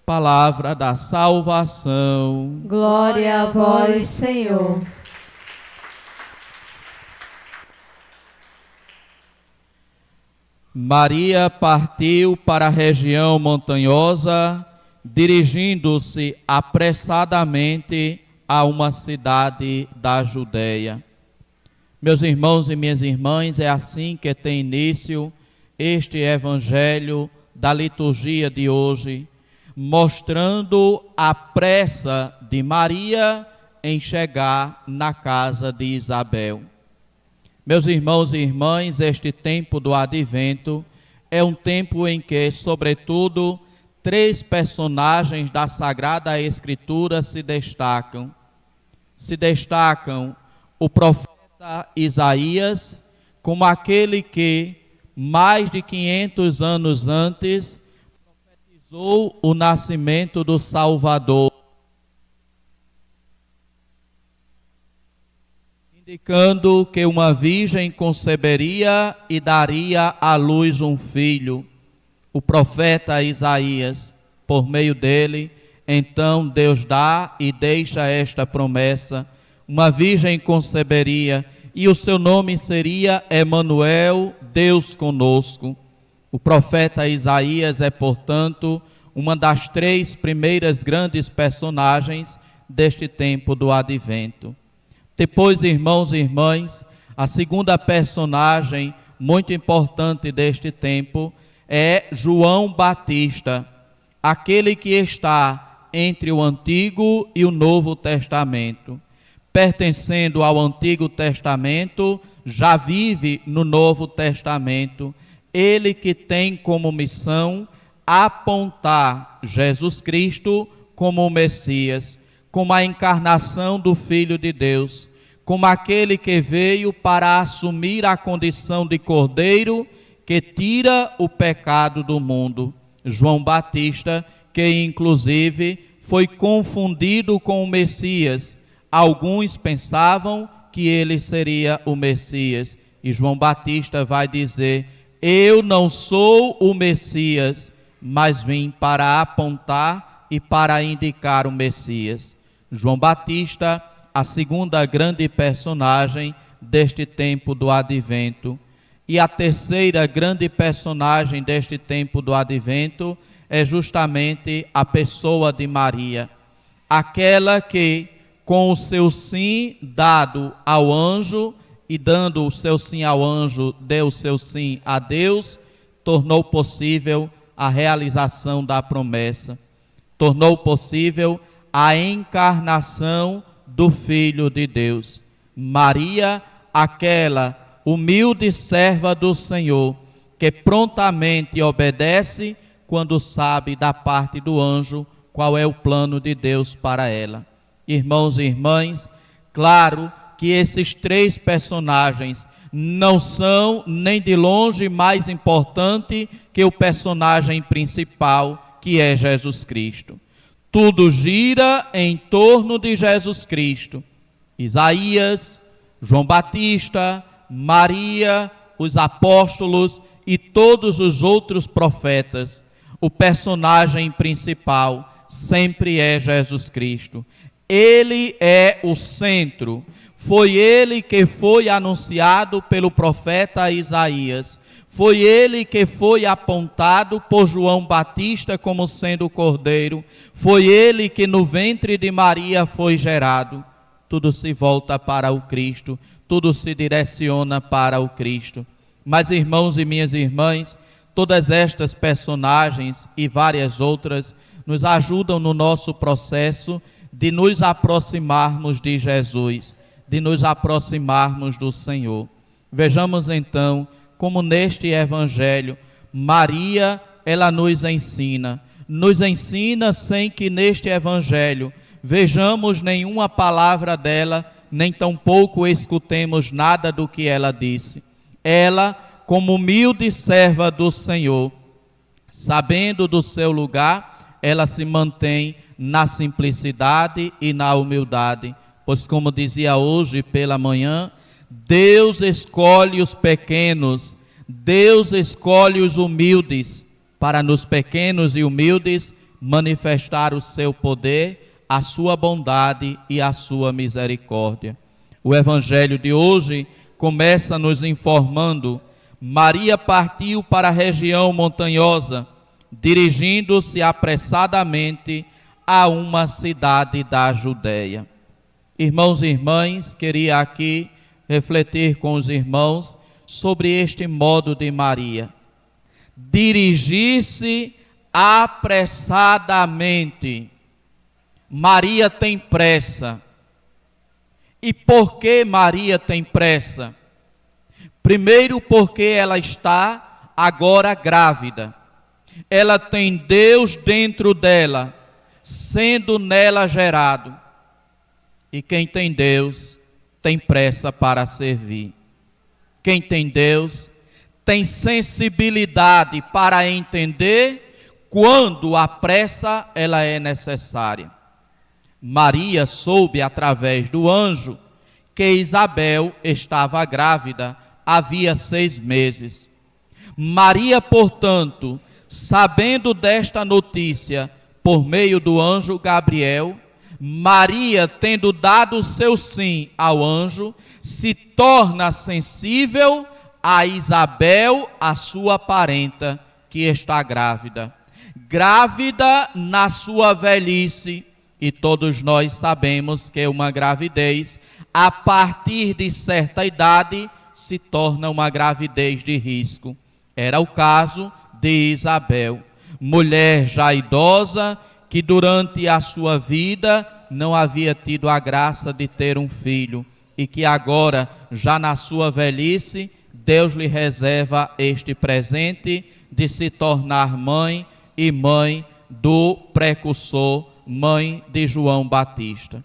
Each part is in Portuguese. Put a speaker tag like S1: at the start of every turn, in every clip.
S1: Palavra da salvação.
S2: Glória a vós, Senhor.
S1: Maria partiu para a região montanhosa, dirigindo-se apressadamente a uma cidade da Judeia. Meus irmãos e minhas irmãs, é assim que tem início este evangelho da liturgia de hoje, mostrando a pressa de Maria em chegar na casa de Isabel. Meus irmãos e irmãs, este tempo do Advento é um tempo em que, sobretudo, três personagens da Sagrada Escritura se destacam. Se destacam o profeta Isaías como aquele que, mais de 500 anos antes, profetizou o nascimento do Salvador, indicando que uma virgem conceberia e daria à luz um filho. O profeta Isaías, por meio dele, então Deus dá e deixa esta promessa: uma virgem conceberia e o seu nome seria Emanuel, Deus conosco. O profeta Isaías é, portanto, uma das três primeiras grandes personagens deste tempo do Advento. Depois, irmãos e irmãs, a segunda personagem muito importante deste tempo é João Batista, aquele que está entre o Antigo e o Novo Testamento. Pertencendo ao Antigo Testamento, já vive no Novo Testamento. Ele que tem como missão apontar Jesus Cristo como o Messias, como a encarnação do Filho de Deus, como aquele que veio para assumir a condição de Cordeiro que tira o pecado do mundo. João Batista, que inclusive foi confundido com o Messias. Alguns pensavam que ele seria o Messias. E João Batista vai dizer: eu não sou o Messias, mas vim para apontar e para indicar o Messias. João Batista, a segunda grande personagem deste tempo do Advento. E a terceira grande personagem deste tempo do Advento é justamente a pessoa de Maria, aquela que, com o seu sim dado ao anjo, e dando o seu sim ao anjo, deu o seu sim a Deus, tornou possível a realização da promessa, tornou possível a encarnação do Filho de Deus. Maria, aquela humilde serva do Senhor, que prontamente obedece quando sabe da parte do anjo qual é o plano de Deus para ela. Irmãos e irmãs, claro que esses três personagens não são nem de longe mais importante que o personagem principal, que é Jesus Cristo. Tudo gira em torno de Jesus Cristo. Isaías, João Batista, Maria, os apóstolos e todos os outros profetas. O personagem principal sempre é Jesus Cristo. Ele é o centro. Foi ele que foi anunciado pelo profeta Isaías. Foi ele que foi apontado por João Batista como sendo o Cordeiro. Foi ele que no ventre de Maria foi gerado. Tudo se volta para o Cristo. Tudo se direciona para o Cristo. Mas, irmãos e minhas irmãs, todas estas personagens e várias outras nos ajudam no nosso processo de nos aproximarmos de Jesus, de nos aproximarmos do Senhor. Vejamos então como neste evangelho Maria, ela nos ensina sem que neste evangelho vejamos nenhuma palavra dela, nem tampouco escutemos nada do que ela disse. Ela, como humilde serva do Senhor, sabendo do seu lugar, ela se mantém na simplicidade e na humildade, pois, como dizia hoje pela manhã, Deus escolhe os pequenos, Deus escolhe os humildes, para nos pequenos e humildes manifestar o seu poder, a sua bondade e a sua misericórdia. O evangelho de hoje começa nos informando: Maria partiu para a região montanhosa, dirigindo-se apressadamente a uma cidade da Judeia. Irmãos e irmãs, queria aqui refletir com os irmãos sobre este modo de Maria. Dirigir-se apressadamente. Maria tem pressa. E por que Maria tem pressa? Primeiro, porque ela está agora grávida. Ela tem Deus dentro dela, sendo nela gerado. E quem tem Deus tem pressa para servir. Quem tem Deus tem sensibilidade para entender quando a pressa ela é necessária. Maria soube através do anjo que Isabel estava grávida havia 6 meses. Maria, portanto, sabendo desta notícia por meio do anjo Gabriel, Maria, tendo dado o seu sim ao anjo, se torna sensível a Isabel, a sua parenta, que está grávida. Grávida na sua velhice, e todos nós sabemos que uma gravidez, a partir de certa idade, se torna uma gravidez de risco. Era o caso de Isabel, mulher já idosa, que durante a sua vida não havia tido a graça de ter um filho, e que agora, já na sua velhice, Deus lhe reserva este presente de se tornar mãe, e mãe do precursor, mãe de João Batista.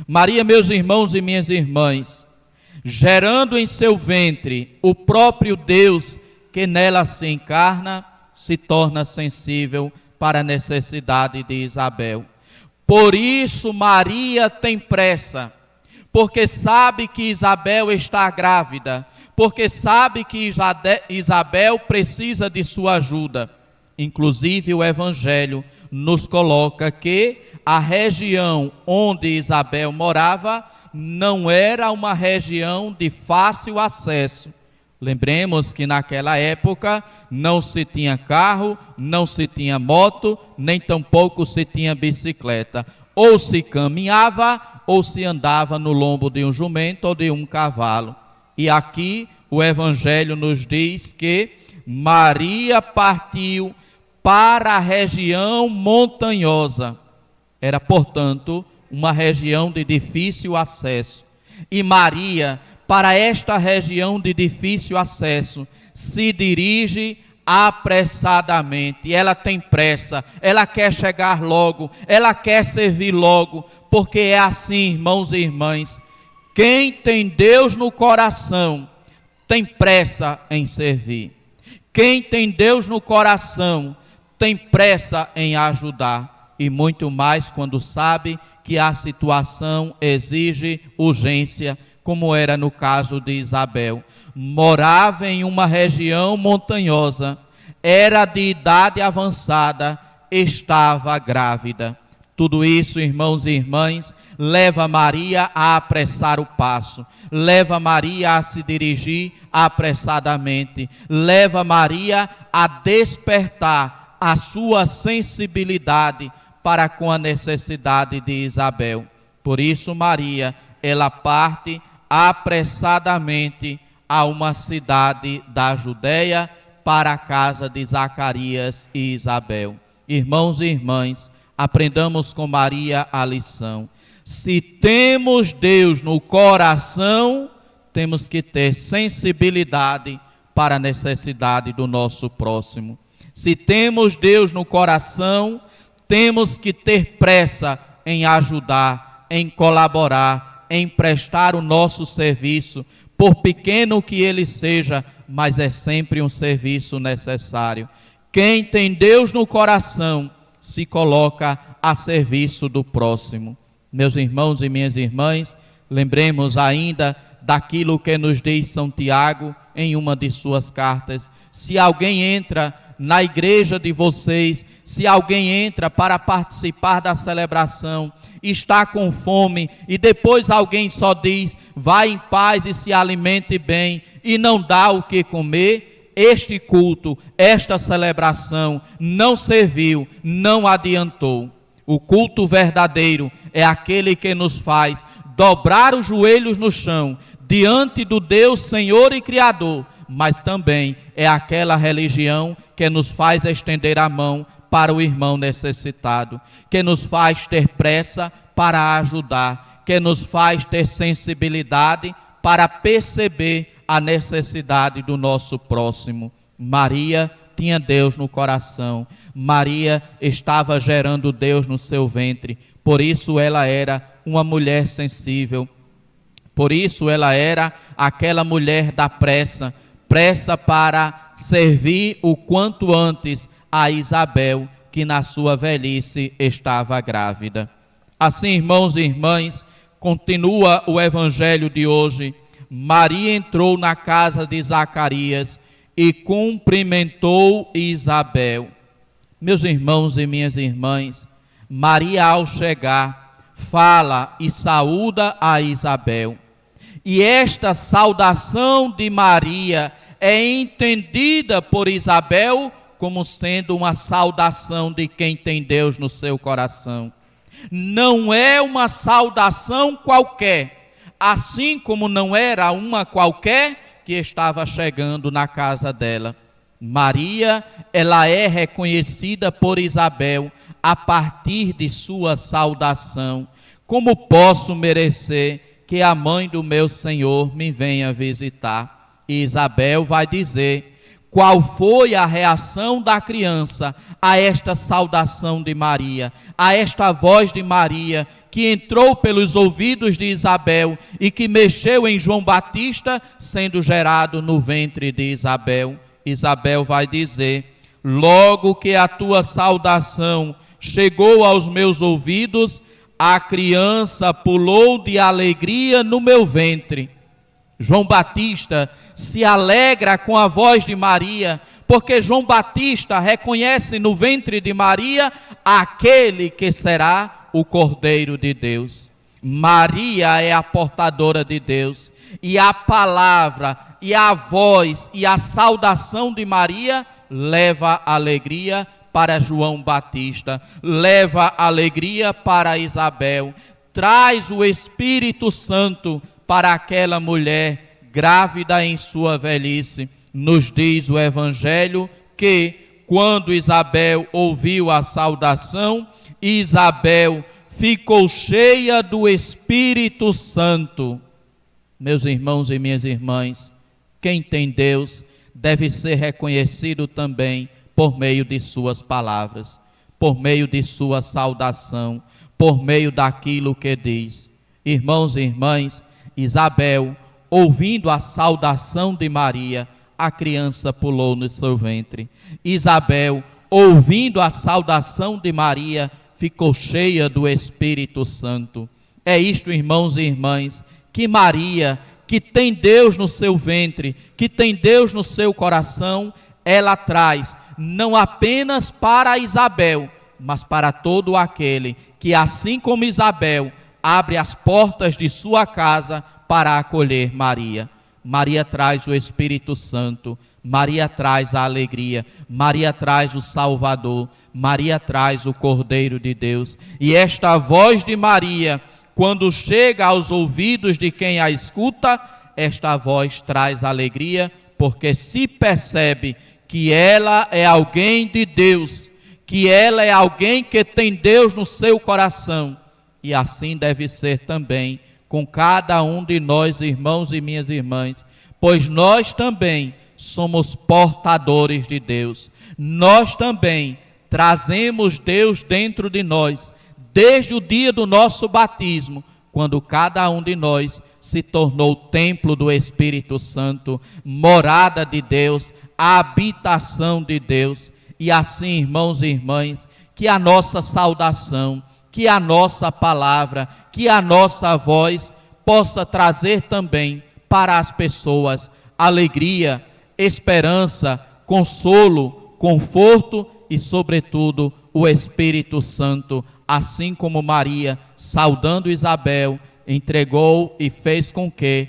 S1: Maria, meus irmãos e minhas irmãs, gerando em seu ventre o próprio Deus que nela se encarna, se torna sensível para a necessidade de Isabel. Por isso Maria tem pressa, porque sabe que Isabel está grávida, porque sabe que Isabel precisa de sua ajuda. Inclusive o Evangelho nos coloca que a região onde Isabel morava não era uma região de fácil acesso. Lembremos que naquela época não se tinha carro, não se tinha moto, nem tampouco se tinha bicicleta. Ou se caminhava, ou se andava no lombo de um jumento ou de um cavalo. E aqui o Evangelho nos diz que Maria partiu para a região montanhosa. Era, portanto, uma região de difícil acesso. E Maria, para esta região de difícil acesso, se dirige apressadamente. Ela tem pressa, ela quer chegar logo, ela quer servir logo, porque é assim, irmãos e irmãs, quem tem Deus no coração tem pressa em servir. Quem tem Deus no coração tem pressa em ajudar, e muito mais quando sabe que a situação exige urgência, como era no caso de Isabel. Morava em uma região montanhosa, era de idade avançada, estava grávida. Tudo isso, irmãos e irmãs, leva Maria a apressar o passo, leva Maria a se dirigir apressadamente, leva Maria a despertar a sua sensibilidade para com a necessidade de Isabel. Por isso Maria, ela parte apressadamente a uma cidade da Judeia, para a casa de Zacarias e Isabel. Irmãos e irmãs, aprendamos com Maria a lição. Se temos Deus no coração, temos que ter sensibilidade para a necessidade do nosso próximo. Se temos Deus no coração, temos que ter pressa em ajudar, em colaborar, em prestar o nosso serviço, por pequeno que ele seja, mas é sempre um serviço necessário. Quem tem Deus no coração se coloca a serviço do próximo. Meus irmãos e minhas irmãs, lembremos ainda daquilo que nos diz São Tiago em uma de suas cartas. Se alguém entra na igreja de vocês, se alguém entra para participar da celebração, está com fome, e depois alguém só diz, vá em paz e se alimente bem, e não dá o que comer, este culto, esta celebração não serviu, não adiantou. O culto verdadeiro é aquele que nos faz dobrar os joelhos no chão, diante do Deus Senhor e Criador, mas também é aquela religião que nos faz estender a mão para o irmão necessitado, que nos faz ter pressa para ajudar, que nos faz ter sensibilidade para perceber a necessidade do nosso próximo. Maria tinha Deus no coração, Maria estava gerando Deus no seu ventre, por isso ela era uma mulher sensível, por isso ela era aquela mulher da pressa para servir o quanto antes a Isabel, que na sua velhice estava grávida. Assim, irmãos e irmãs, continua o evangelho de hoje. Maria entrou na casa de Zacarias e cumprimentou Isabel. Meus irmãos e minhas irmãs, Maria, ao chegar, fala e saúda a Isabel. E esta saudação de Maria é entendida por Isabel como sendo uma saudação de quem tem Deus no seu coração. Não é uma saudação qualquer, assim como não era uma qualquer que estava chegando na casa dela. Maria, ela é reconhecida por Isabel a partir de sua saudação. Como posso merecer que a mãe do meu Senhor me venha visitar? E Isabel vai dizer qual foi a reação da criança a esta saudação de Maria, a esta voz de Maria, que entrou pelos ouvidos de Isabel e que mexeu em João Batista, sendo gerado no ventre de Isabel. Isabel vai dizer, logo que a tua saudação chegou aos meus ouvidos, a criança pulou de alegria no meu ventre. João Batista se alegra com a voz de Maria, porque João Batista reconhece no ventre de Maria aquele que será o Cordeiro de Deus. Maria é a portadora de Deus, e a palavra, e a voz, e a saudação de Maria leva alegria para João Batista, leva alegria para Isabel, traz o Espírito Santo para aquela mulher grávida em sua velhice. Nos diz o Evangelho que quando Isabel ouviu a saudação, Isabel ficou cheia do Espírito Santo. Meus irmãos e minhas irmãs, quem tem Deus deve ser reconhecido também por meio de suas palavras, por meio de sua saudação, por meio daquilo que diz. Irmãos e irmãs, Isabel, ouvindo a saudação de Maria, a criança pulou no seu ventre. Isabel, ouvindo a saudação de Maria, ficou cheia do Espírito Santo. É isto, irmãos e irmãs, que Maria, que tem Deus no seu ventre, que tem Deus no seu coração, ela traz não apenas para Isabel, mas para todo aquele que, assim como Isabel, abre as portas de sua casa para acolher Maria. Maria traz o Espírito Santo, Maria traz a alegria, Maria traz o Salvador, Maria traz o Cordeiro de Deus. E esta voz de Maria, quando chega aos ouvidos de quem a escuta, esta voz traz alegria, porque se percebe que ela é alguém de Deus, que ela é alguém que tem Deus no seu coração. E assim deve ser também com cada um de nós, irmãos e minhas irmãs, pois nós também somos portadores de Deus. Nós também trazemos Deus dentro de nós, desde o dia do nosso batismo, quando cada um de nós se tornou templo do Espírito Santo, morada de Deus, habitação de Deus. E assim, irmãos e irmãs, que a nossa saudação, que a nossa palavra, que a nossa voz possa trazer também para as pessoas alegria, esperança, consolo, conforto e, sobretudo, o Espírito Santo, assim como Maria, saudando Isabel, entregou e fez com que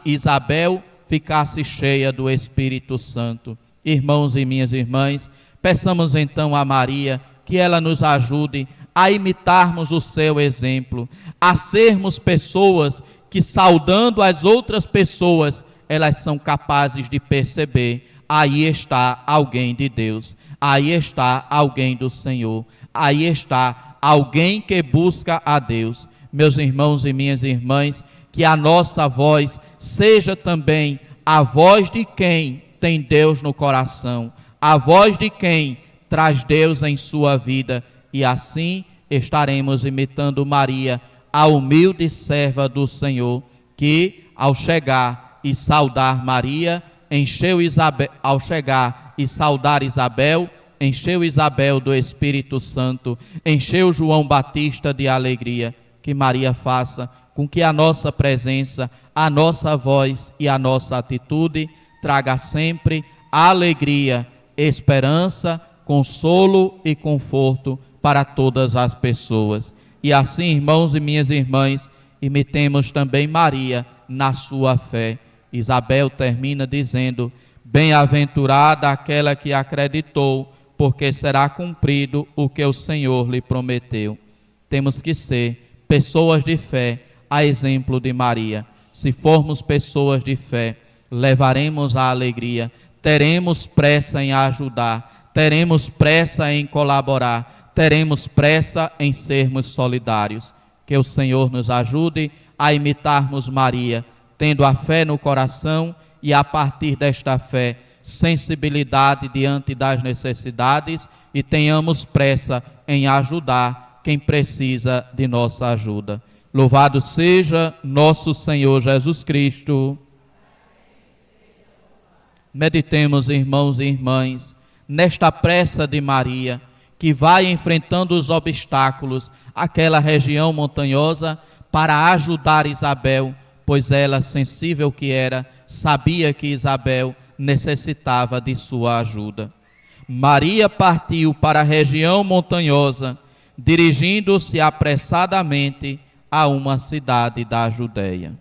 S1: Isabel ficasse cheia do Espírito Santo. Irmãos e minhas irmãs, peçamos então a Maria que ela nos ajude a imitarmos o seu exemplo, a sermos pessoas que, saudando as outras pessoas, elas são capazes de perceber: aí está alguém de Deus, aí está alguém do Senhor, aí está alguém que busca a Deus. Meus irmãos e minhas irmãs, que a nossa voz seja também a voz de quem tem Deus no coração, a voz de quem traz Deus em sua vida, e assim estaremos imitando Maria, a humilde serva do Senhor, que ao chegar e saudar Maria, ao chegar e saudar Isabel, encheu Isabel do Espírito Santo, encheu João Batista de alegria. Que Maria faça com que a nossa presença, a nossa voz e a nossa atitude traga sempre alegria, esperança, consolo e conforto para todas as pessoas. E assim, irmãos e minhas irmãs, imitemos também Maria na sua fé. Isabel termina dizendo: bem-aventurada aquela que acreditou, porque será cumprido o que o Senhor lhe prometeu. Temos que ser pessoas de fé, a exemplo de Maria. Se formos pessoas de fé, levaremos a alegria, teremos pressa em ajudar, teremos pressa em colaborar, teremos pressa em sermos solidários. Que o Senhor nos ajude a imitarmos Maria, tendo a fé no coração e, a partir desta fé, sensibilidade diante das necessidades, e tenhamos pressa em ajudar quem precisa de nossa ajuda. Louvado seja nosso Senhor Jesus Cristo. Meditemos, irmãos e irmãs, nesta pressa de Maria, que vai enfrentando os obstáculos, aquela região montanhosa, para ajudar Isabel, pois ela, sensível que era, sabia que Isabel necessitava de sua ajuda. Maria partiu para a região montanhosa, dirigindo-se apressadamente a uma cidade da Judeia.